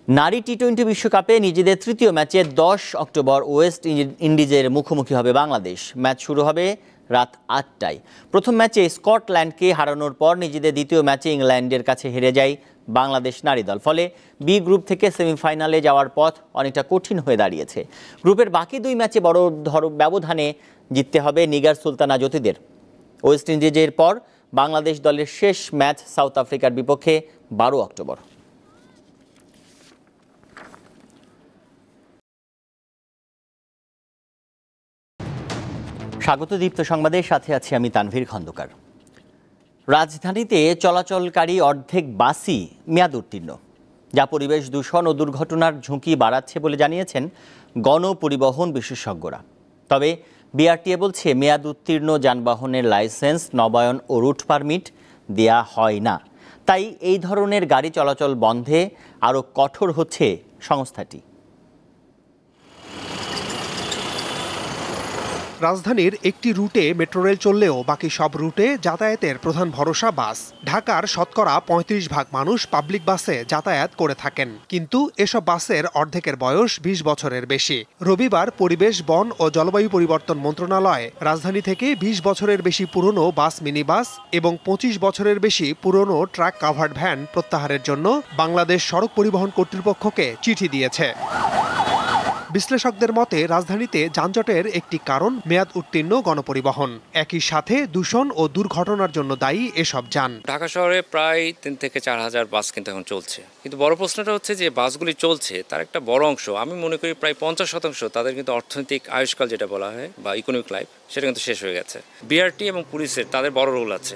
নারী টি-20 বিশ্বকাপে নিজেদের তৃতীয় ম্যাচে 10 অক্টোবর ওয়েস্ট ইন্ডিজের মুখোমুখি হবে বাংলাদেশ। ম্যাচ শুরু হবে রাত 8টায়। প্রথম ম্যাচে স্কটল্যান্ডকে হারানোর পর নিজেদের দ্বিতীয় ম্যাচে ইংল্যান্ডের কাছে হেরে যায় বাংলাদেশ নারী দল। ফলে বি গ্রুপ থেকে সেমিফাইনালে যাওয়ার পথ অনেকটা কঠিন হয়ে দাঁড়িয়েছে। গ্রুপের বাকি দুই ম্যাচে বড় ব্যবধানে জিততে হবে নিগার সুলতানা জ্যোতিদের। ওয়েস্ট ইন্ডিজের পর বাংলাদেশ দলের শেষ ম্যাচ সাউথ আফ্রিকার বিপক্ষে 12 অক্টোবর। স্বাগত দীপ্ত সংবাদের সাথে আছি আমি তানভীর খন্দকার। রাজধানীতে চলাচলকারী অর্ধেক বাসই মেয়াদ উত্তীর্ণ, যা পরিবেশ দূষণ ও দুর্ঘটনার ঝুঁকি বাড়াচ্ছে বলে জানিয়েছেন গণপরিবহন বিশেষজ্ঞরা। তবে বিআরটিএ বলছে মেয়াদ উত্তীর্ণ যানবাহনের লাইসেন্স, নবায়ন ও রুট পারমিট দেয়া হয় না। তাই এই ধরনের গাড়ি চলাচল বন্ধে আরও কঠোর হচ্ছে সংস্থাটি। রাজধানীর একটি রুটে মেট্রো রেল চললেও বাকি সব রুটে যাতায়াতের প্রধান ভরসা বাস। ঢাকার শতকরা ৩৫% মানুষ পাবলিক বাসে যাতায়াত করে থাকেন, কিন্তু এসব বাসের অর্ধেকের বয়স ২০ বছরের বেশি। রবিবার পরিবেশ, বন ও জলবায়ু পরিবর্তন মন্ত্রণালয় রাজধানী থেকে ২০ বছরের বেশি পুরনো বাস, মিনি বাস এবং ২৫ বছরের বেশি পুরনো ট্রাক কাভার্ড ভ্যান প্রত্যাহারের জন্য বাংলাদেশ সড়ক পরিবহন কর্তৃপক্ষকে চিঠি দিয়েছে। বিশ্লেষকদের মতে রাজধানীতে যানজটের একটি কারণ মেয়াদ উত্তীর্ণ গণপরিবহন। একই সাথে দূষণ ও দুর্ঘটনার জন্য দায়ী এসব যান। ঢাকা শহরে প্রায় ৩ থেকে ৪ হাজার বাস কিন্তু এখন চলছে, কিন্তু বড় প্রশ্নটা হচ্ছে যে বাসগুলি চলছে তার একটা বড় অংশ, আমি মনে করি প্রায় ৫০% তাদের কিন্তু অর্থনৈতিক আয়ুষ্কাল যেটা বলা হয় বা ইকোনমিক লাইফ, সেটা কিন্তু শেষ হয়ে গেছে। বিআরটি এবং পুলিশের তাদের বড় রোল আছে।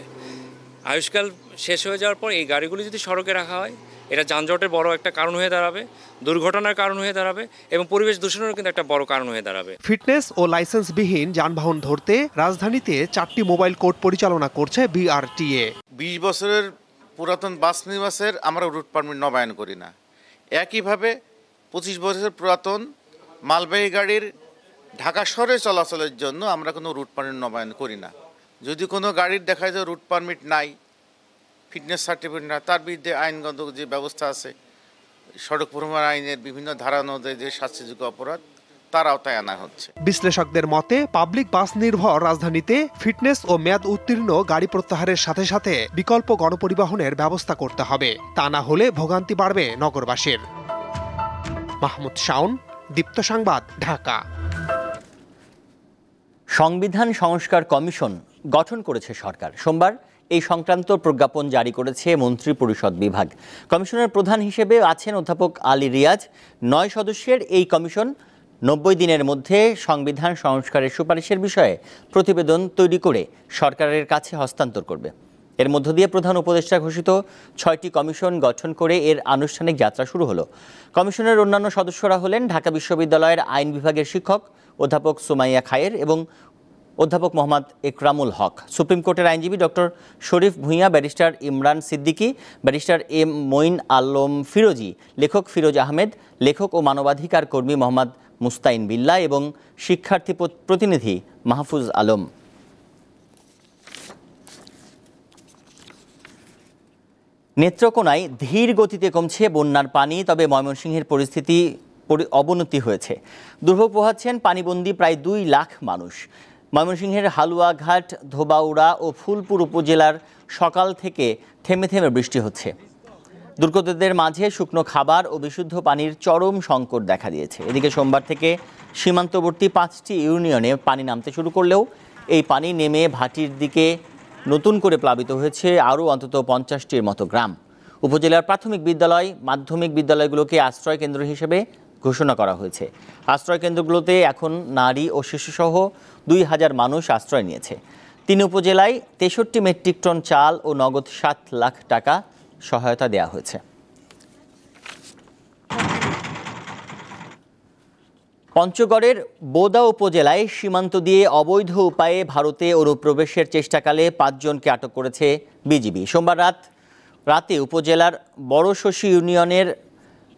আয়ুষ্কাল শেষ হয়ে যাওয়ার পর এই গাড়িগুলি যদি সড়কে রাখা হয়, এটা যানজটের বড় একটা কারণ হয়ে দাঁড়াবে, দুর্ঘটনার কারণ হয়ে দাঁড়াবে এবং পরিবেশ দূষণের কিন্তু একটা বড় কারণ হয়ে দাঁড়াবে। ফিটনেস ও লাইসেন্সবিহীন যানবাহন ধরতে রাজধানীতে 4টি মোবাইল কোর্ট পরিচালনা করছে বিআরটিএ। 20 বছরের পুরাতন বাস নিবাসের আমরা রুট পারমিট নবায়ন করি না। একইভাবে 25 বছরের পুরাতন মালবাহী গাড়ির ঢাকা শহরে চলাচলের জন্য আমরা কোনো রুট পারমিট নবায়ন করি না। যদি কোনো গাড়ির দেখা যায় রুট পারমিট নাই, ফিটনেস সার্টিফিকেট না, তার বিরুদ্ধে আইনগত যে ব্যবস্থা আছে, সড়ক পরিবহন আইনের বিভিন্ন ধারা অনুযায়ী যে শাস্তিযোগ্য অপরাধ, তার আওতায় আনা হচ্ছে। বিশ্লেষকদের মতে পাবলিক বাস নির্ভর রাজধানীতে ফিটনেস ও মেয়াদ উত্তীর্ণ গাড়ি প্রত্যাহারের সাথে সাথে বিকল্প গণপরিবহনের ব্যবস্থা করতে হবে। তা না হলে ভোগান্তি বাড়বে নগরবাসীর। মাহমুদ শাওন, দীপ্ত সংবাদ, ঢাকা। সংবিধান সংস্কার কমিশন গঠন করেছে সরকার। সোমবার এই সংক্রান্ত প্রজ্ঞাপন জারি করেছে মন্ত্রিপরিষদ বিভাগ। কমিশনের প্রধান হিসেবে আছেন অধ্যাপক আলী রিয়াজ। 9 সদস্যের এই কমিশন 90 দিনের মধ্যে সংবিধান সংস্কারের সুপারিশের বিষয়ে প্রতিবেদন তৈরি করে সরকারের কাছে হস্তান্তর করবে। এর মধ্য দিয়ে প্রধান উপদেষ্টা ঘোষিত 6টি কমিশন গঠন করে এর আনুষ্ঠানিক যাত্রা শুরু হলো। কমিশনের অন্যান্য সদস্যরা হলেন ঢাকা বিশ্ববিদ্যালয়ের আইন বিভাগের শিক্ষক অধ্যাপক সুমাইয়া খায়ের এবং অধ্যাপক মোহাম্মদ একরামুল হক, সুপ্রিম কোর্টের আইনজীবী doctor Sharif Bhuiyan, barrister Imran Siddiqui, barrister M Moin Alam Firozi, লেখক ফিরোজ আহমেদ, লেখক ও মানবাধিকার কর্মী মোহাম্মদ মুস্তাইন বিল্লাহ এবং শিক্ষার্থী প্রতিনিধি মাহফুজ আলম। নেত্রকোনায় ধীর গতিতে কমছে বন্যার পানি, তবে ময়মনসিংহের পরিস্থিতি অবনতি হয়েছে। দুর্ভোগ পোহাচ্ছেন পানিবন্দী প্রায় 2 লাখ মানুষ। ময়মনসিংহের হালুয়াঘাট, ধোবাউড়া ও ফুলপুর উপজেলার সকাল থেকে থেমে থেমে বৃষ্টি হচ্ছে। দুর্গতদের মাঝে শুকনো খাবার ও বিশুদ্ধ পানির চরম সংকট দেখা দিয়েছে। এদিকে সোমবার থেকে সীমান্তবর্তী 5টি ইউনিয়নে পানি নামতে শুরু করলেও এই পানি নেমে ভাটির দিকে নতুন করে প্লাবিত হয়েছে আরও অন্তত 50টির মতো গ্রাম। উপজেলার প্রাথমিক বিদ্যালয়, মাধ্যমিক বিদ্যালয়গুলোকে আশ্রয় কেন্দ্র হিসেবে ঘোষণা করা হয়েছে। আশ্রয় কেন্দ্রগুলোতে এখন নারী ও শিশুসহ 2000 মানুষ আশ্রয় নিয়েছে। 3 উপজেলায় 63 মেট্রিক টন চাল ও নগদ 7 লাখ টাকা সহায়তা দেওয়া হয়েছে। পঞ্চগড়ের বোদা উপজেলায় সীমান্ত দিয়ে অবৈধ উপায়ে ভারতে অনুপ্রবেশের চেষ্টাকালে 5 জনকে আটক করেছে বিজিবি। সোমবার রাতে উপজেলার বড়শশী ইউনিয়নের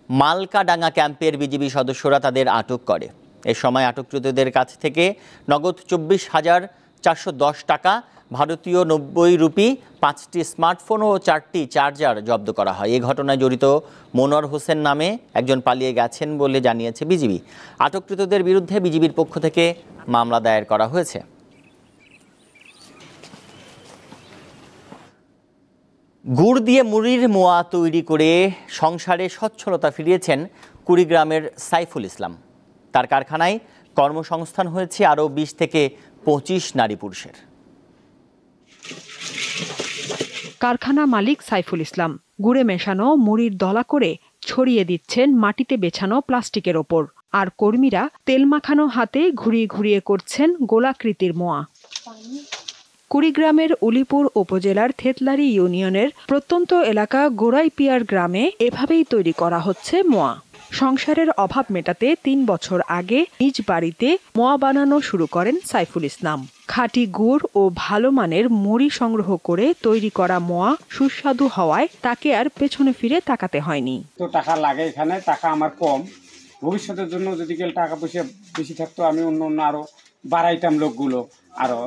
মালকাডাঙ্গা ক্যাম্পের বিজিবি সদস্যরা তাদের আটক করে। এ সময় আটককৃতদের কাছ থেকে নগদ 24,410 টাকা, ভারতীয় 90 রুপি, 5টি স্মার্টফোন ও 4টি চার্জার জব্দ করা হয়। এই ঘটনায় জড়িত মনোয়ার হোসেন নামে একজন পালিয়ে গেছেন বলে জানিয়েছে বিজিবি। আটককৃতদের বিরুদ্ধে বিজিবির পক্ষ থেকে মামলা দায়ের করা হয়েছে। গুড় দিয়ে মুড়ির মোয়া তৈরি করে সংসারে সচ্ছলতা ফিরিয়েছেন কুড়িগ্রামের সাইফুল ইসলাম। তার কারখানায় কর্মসংস্থান হয়েছে আরও 20 থেকে 25 নারী পুরুষের। কারখানা মালিক সাইফুল ইসলাম গুড়ে মেশানো মুড়ির দলা করে ছড়িয়ে দিচ্ছেন মাটিতে বেছানো প্লাস্টিকের ওপর, আর কর্মীরা তেল মাখানো হাতে ঘুরিয়ে ঘুরিয়ে করছেন গোলাকৃতির মোয়া। কুড়িগ্রামের উলিপুর উপজেলার থেতলারি ইউনিয়নের প্রত্যন্ত এলাকা গোড়াইপিয়ার গ্রামে এভাবেই তৈরি করা হচ্ছে মোয়া। সংসারের অভাব মেটাতে 3 বছর আগে নিজ বাড়িতে মোয়া বানানো শুরু করেন সাইফুল ইসলাম। খাঁটি গুড় ও ভালো মানের মুড়ি সংগ্রহ করে তৈরি করা মোয়া সুস্বাদু হওয়ায় তাকে আর পেছনে ফিরে তাকাতে হয়নি। তো টাকা লাগে, এখানে টাকা আমার কম, ভবিষ্যতের জন্য যদি টাকা পয়সা বেশি থাকতো আমি অন্য আরো বাড়াইতাম, লোকগুলো আরো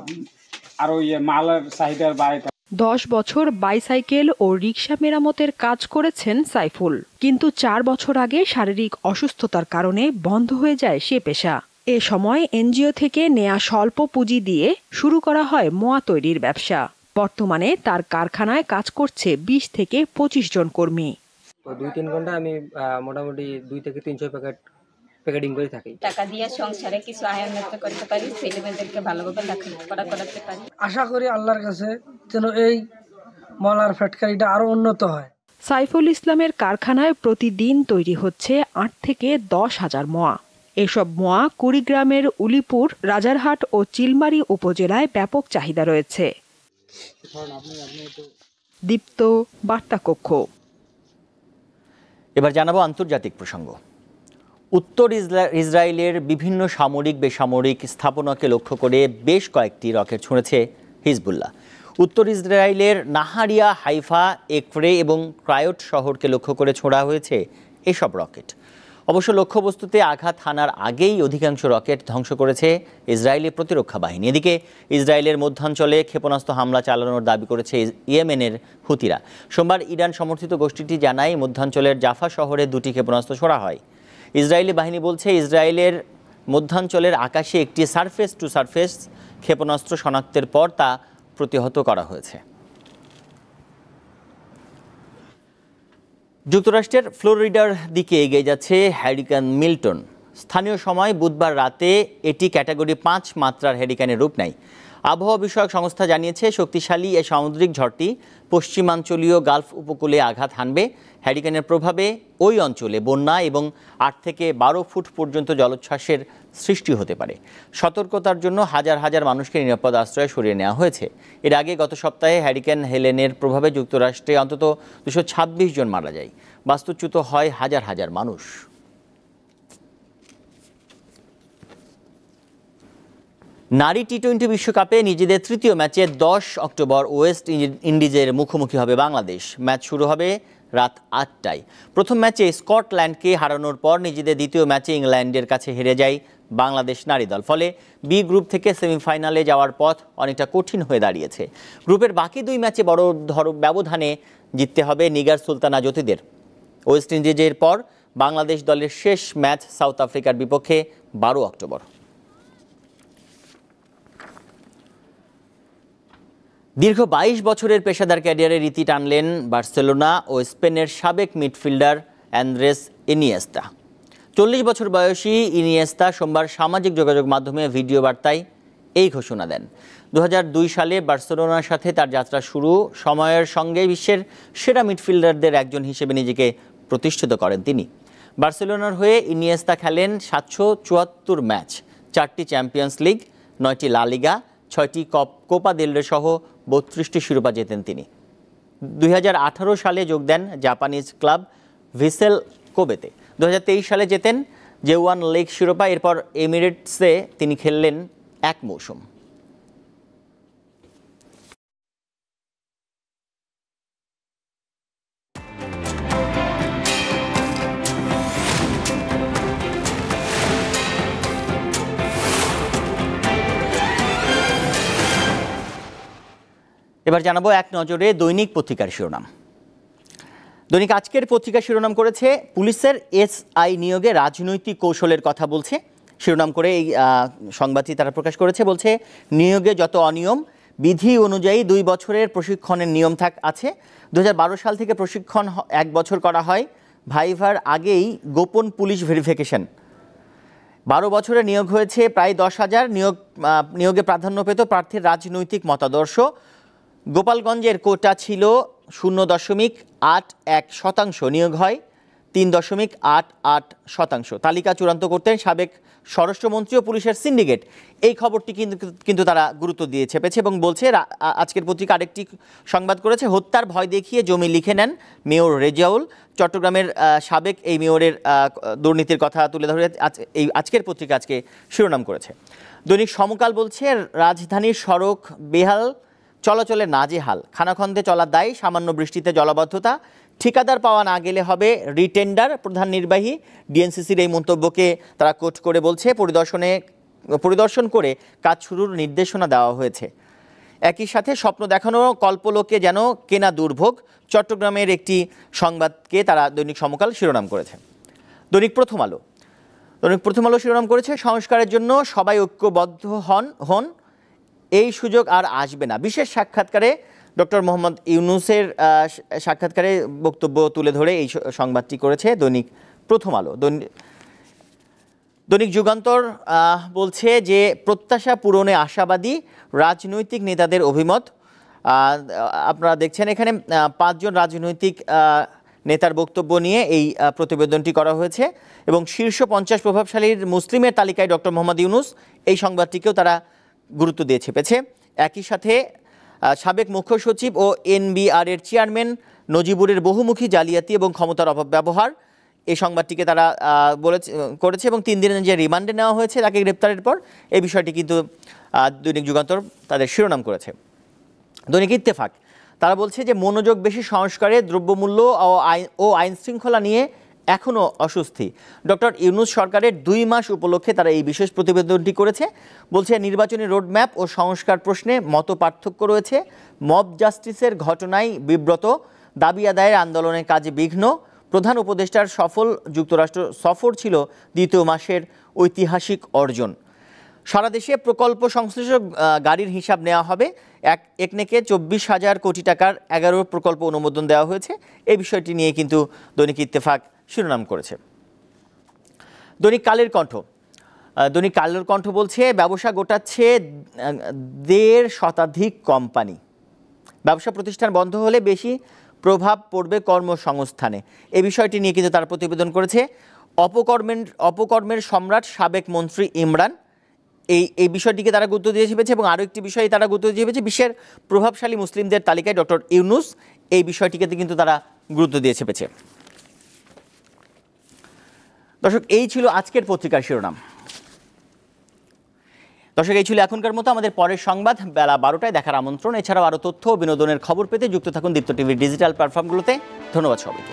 মালের চাহিদা বাড়াইতাম। 10 বছর বাইসাইকেল ও রিকশা মেরামতের কাজ করেছেন সাইফুল, কিন্তু 4 বছর আগে শারীরিক অসুস্থতার কারণে বন্ধ হয়ে যায় সে পেশা। এ সময় এনজিও থেকে নেয়া স্বল্প পুঁজি দিয়ে শুরু করা হয় মোয়া তৈরির ব্যবসা। বর্তমানে তার কারখানায় কাজ করছে 20 থেকে 25 জন কর্মী। 2-3 ঘন্টা আমি মোটামুটি 2 থেকে 300 প্যাকেটিং করে থাকি। টাকা দিয়ে সংসারে কিছু আয় উন্নত করতে পারি, ছেলেমেয়েদেরকে ভালোভাবে লেখাপড়া করাতে পারি। আশা করি আল্লাহর কাছে যেন এই মলার ফ্যাক্টরিটা আরো উন্নত হয়। সাইফুল ইসলামের কারখানায় প্রতিদিন তৈরি হচ্ছে 8 থেকে 10 হাজার মোয়া। এসব মোয়া কুড়িগ্রামের উলিপুর, রাজারহাট ও চিলমারী উপজেলায় ব্যাপক চাহিদা রয়েছে। দীপ্ত, বার্তা কক্ষ। এবার জানাবো আন্তর্জাতিক প্রসঙ্গ। উত্তর ইসরায়েলের বিভিন্ন সামরিক বেসামরিক স্থাপনাকে লক্ষ্য করে বেশ কয়েকটি রকেট ছুঁড়েছে হিজবুল্লাহ। উত্তর ইসরায়েলের নাহারিয়া, হাইফা, একফরে এবং ক্রায়ট শহরকে লক্ষ্য করে ছোড়া হয়েছে এসব রকেট। অবশ্য লক্ষ্যবস্তুতে আঘাত হানার আগেই অধিকাংশ রকেট ধ্বংস করেছে ইসরায়েলি প্রতিরক্ষা বাহিনী। এদিকে ইসরায়েলের মধ্যাঞ্চলে ক্ষেপণাস্ত্র হামলা চালানোর দাবি করেছে ইয়েমেনের হুতিরা। সোমবার ইরান সমর্থিত গোষ্ঠীটি জানায় মধ্যাঞ্চলের জাফা শহরে 2টি ক্ষেপণাস্ত্র ছোড়া হয়। ইসরায়েলি বাহিনী বলছে ইসরায়েলের মধ্যাঞ্চলের আকাশে একটি সারফেস টু সারফেস ক্ষেপণাস্ত্র শনাক্তের পর তা প্রতিহত করা হয়েছে। যুক্তরাষ্ট্রের ফ্লোরিডার দিকে এগিয়ে যাচ্ছে হ্যারিকেন মিল্টন। স্থানীয় সময় বুধবার রাতে এটি ক্যাটাগরি 5 মাত্রার হ্যারিকেনের রূপ নেয়। আবহাওয়া বিষয়ক সংস্থা জানিয়েছে শক্তিশালী এ সামুদ্রিক ঝড়টি পশ্চিমাঞ্চলীয় গালফ উপকূলে আঘাত হানবে। হ্যারিকেনের প্রভাবে ওই অঞ্চলে বন্যা এবং 8 থেকে 12 ফুট পর্যন্ত জলোচ্ছ্বাসের সৃষ্টি হতে পারে। সতর্কতার জন্য হাজার হাজার মানুষকে নিরাপদ আশ্রয়ে সরিয়ে নেওয়া হয়েছে। এর আগে গত সপ্তাহে হ্যারিকেন হেলেনের প্রভাবে যুক্তরাষ্ট্রে অন্তত 226 জন মারা যায়। বাস্তুচ্যুত হয় হাজার হাজার মানুষ। নারী টি-20 বিশ্বকাপে নিজেদের তৃতীয় ম্যাচে 10 অক্টোবর ওয়েস্ট ইন্ডিজের মুখোমুখি হবে বাংলাদেশ। ম্যাচ শুরু হবে রাত 8টায়। প্রথম ম্যাচে স্কটল্যান্ডকে হারানোর পর নিজেদের দ্বিতীয় ম্যাচে ইংল্যান্ডের কাছে হেরে যায় বাংলাদেশ নারী দল। ফলে বি গ্রুপ থেকে সেমিফাইনালে যাওয়ার পথ অনেকটা কঠিন হয়ে দাঁড়িয়েছে। গ্রুপের বাকি 2 ম্যাচে বড় ব্যবধানে জিততে হবে নিগার সুলতানা জ্যোতিদের। ওয়েস্ট ইন্ডিজের পর বাংলাদেশ দলের শেষ ম্যাচ সাউথ আফ্রিকার বিপক্ষে 12 অক্টোবর। দীর্ঘ 22 বছরের পেশাদার ক্যারিয়ারের ইতি টানলেন বার্সেলোনা ও স্পেনের সাবেক মিডফিল্ডার অ্যান্দ্রেস ইনিয়েস্তা। 40 বছর বয়সী ইনিয়েস্তা সোমবার সামাজিক যোগাযোগ মাধ্যমে ভিডিও বার্তায় এই ঘোষণা দেন। 2002 সালে বার্সেলোনার সাথে তার যাত্রা শুরু। সময়ের সঙ্গে বিশ্বের সেরা মিডফিল্ডারদের একজন হিসেবে নিজেকে প্রতিষ্ঠিত করেন তিনি। বার্সেলোনার হয়ে ইনিয়েস্তা খেলেন 774 ম্যাচ, 4টি চ্যাম্পিয়ন্স লিগ, 9টি লা লিগা, 6টি কোপা দেল রে সহ 32টি শিরোপা জেতেন তিনি। 2018 সালে যোগ দেন জাপানিজ ক্লাব ভিসেল কোবেতে। 2023 সালে জেতেন জেওয়ান লিগ শিরোপা। এরপর এমিরেটসে তিনি খেললেন 1 মৌসুম। এবার জানাবো এক নজরে দৈনিক পত্রিকার শিরোনাম। দৈনিক আজকের পত্রিকা শিরোনাম করেছে পুলিশের এসআই নিয়োগে রাজনৈতিক কৌশলের কথা বলছে। শিরোনাম করে এই সংবাদটি তারা প্রকাশ করেছে, বলছে নিয়োগে যত অনিয়ম বিধি অনুযায়ী 2 বছরের প্রশিক্ষণের নিয়ম আছে। 2012 সাল থেকে প্রশিক্ষণ 1 বছর করা হয়। ভাইভার আগেই গোপন পুলিশ ভেরিফিকেশন। 12 বছরে নিয়োগ হয়েছে প্রায় 10,000। নিয়োগে প্রাধান্য পেত প্রার্থীর রাজনৈতিক মতাদর্শ। গোপালগঞ্জের কোটা ছিল 0.81%, নিয়োগ হয় 3.88%। তালিকা চূড়ান্ত করতেন সাবেক স্বরাষ্ট্রমন্ত্রী ও পুলিশের সিন্ডিকেট। এই খবরটি কিন্তু তারা গুরুত্ব দিয়ে ছেপেছে এবং বলছে, আজকের পত্রিকা আরেকটি সংবাদ করেছে, হত্যার ভয় দেখিয়ে জমি লিখে নেন মেয়র রেজাউল। চট্টগ্রামের সাবেক এই মেয়রের দুর্নীতির কথা তুলে ধরে এই আজকের পত্রিকা আজকে শিরোনাম করেছে। দৈনিক সমকাল বলছে রাজধানীর সড়ক বেহাল, চলাচলে নাজেহাল, খানাখন্দে চলার দায়, সামান্য বৃষ্টিতে জলাবদ্ধতা, ঠিকাদার পাওয়া না গেলে হবে রিটেন্ডার। প্রধান নির্বাহী ডিএনসিসির এই মন্তব্যকে তারা কোট করে বলছে পরিদর্শন করে কাজ শুরুর নির্দেশনা দেওয়া হয়েছে। একই সাথে স্বপ্ন দেখানো কল্পলোকে যেন কেনা দুর্ভোগ। চট্টগ্রামের একটি সংবাদকে তারা দৈনিক সমকাল শিরোনাম করেছে। দৈনিক প্রথম আলো শিরোনাম করেছে সংস্কারের জন্য সবাই ঐক্যবদ্ধ হন, এই সুযোগ আর আসবে না। বিশেষ সাক্ষাৎকারে ডক্টর মোহাম্মদ ইউনূসের সাক্ষাৎকারে বক্তব্য তুলে ধরে এই সংবাদটি করেছে দৈনিক প্রথম আলো। দৈনিক যুগান্তর বলছে যে প্রত্যাশা পূরণে আশাবাদী রাজনৈতিক নেতাদের অভিমত। আপনারা দেখছেন এখানে 5 জন রাজনৈতিক নেতার বক্তব্য নিয়ে এই প্রতিবেদনটি করা হয়েছে এবং শীর্ষ 50 প্রভাবশালীর মুসলিমের তালিকায় ডক্টর মোহাম্মদ ইউনূস, এই সংবাদটিকেও তারা গুরুত্ব দিয়ে ছেপেছে। একই সাথে সাবেক মুখ্য সচিব ও এনবিআর এর চেয়ারম্যান নজিবুরের বহুমুখী জালিয়াতি এবং ক্ষমতার অপব্যবহার, এই সংবাদটিকে তারা করেছে এবং 3 দিনের যে রিমান্ডে নেওয়া হয়েছে তাকে গ্রেপ্তারের পর, এই বিষয়টি কিন্তু দৈনিক যুগান্তর তাদের শিরোনাম করেছে। দৈনিক ইত্তেফাক তারা বলছে যে মনোযোগ বেশি সংস্কারে, দ্রব্যমূল্য ও আইন শৃঙ্খলা নিয়ে এখনও অস্বস্তি। ডক্টর ইউনূস সরকারের 2 মাস উপলক্ষে তারা এই বিশেষ প্রতিবেদনটি করেছে। বলছে নির্বাচনী রোডম্যাপ ও সংস্কার প্রশ্নে মত পার্থক্য রয়েছে। মব জাস্টিসের ঘটনায় বিব্রত, দাবি আদায়ের আন্দোলনের কাজে বিঘ্ন। প্রধান উপদেষ্টার সফল যুক্তরাষ্ট্র সফর ছিল 2 মাসের ঐতিহাসিক অর্জন। সারা দেশে প্রকল্প সংশ্লিষ্ট গাড়ির হিসাব নেওয়া হবে। একনেকে 24,000 কোটি টাকার 11 প্রকল্প অনুমোদন দেওয়া হয়েছে। এই বিষয়টি নিয়ে কিন্তু দৈনিক ইত্তেফাক শিরোনাম করেছে। দৈনিক কালের কণ্ঠ বলছে ব্যবসা গোটাচ্ছে 1.5 শতাধিক কোম্পানি। ব্যবসা প্রতিষ্ঠান বন্ধ হলে বেশি প্রভাব পড়বে কর্মসংস্থানে। এই বিষয়টি নিয়ে কিন্তু তারা প্রতিবেদন করেছে। অপকর্মের সম্রাট সাবেক মন্ত্রী ইমরান, এই বিষয়টিকে তারা গুরুত্ব দিয়ে চেপেছে এবং আরও একটি বিষয়ে তারা গুরুত্ব দিয়ে চেপেছে বিশ্বের প্রভাবশালী মুসলিমদের তালিকায় ডক্টর ইউনূস, এই বিষয়টিকে কিন্তু তারা গুরুত্ব দিয়ে চেপেছে। দর্শক, এই ছিল আজকের পত্রিকার শিরোনাম। দর্শক, এই ছিল এখনকার মতো। আমাদের পরের সংবাদ বেলা 12টায় দেখার আমন্ত্রণ। এছাড়াও আরও তথ্য ও বিনোদনের খবর পেতে যুক্ত থাকুন দীপ্ত টিভির ডিজিটাল প্ল্যাটফর্মগুলোতে। ধন্যবাদ সবাইকে।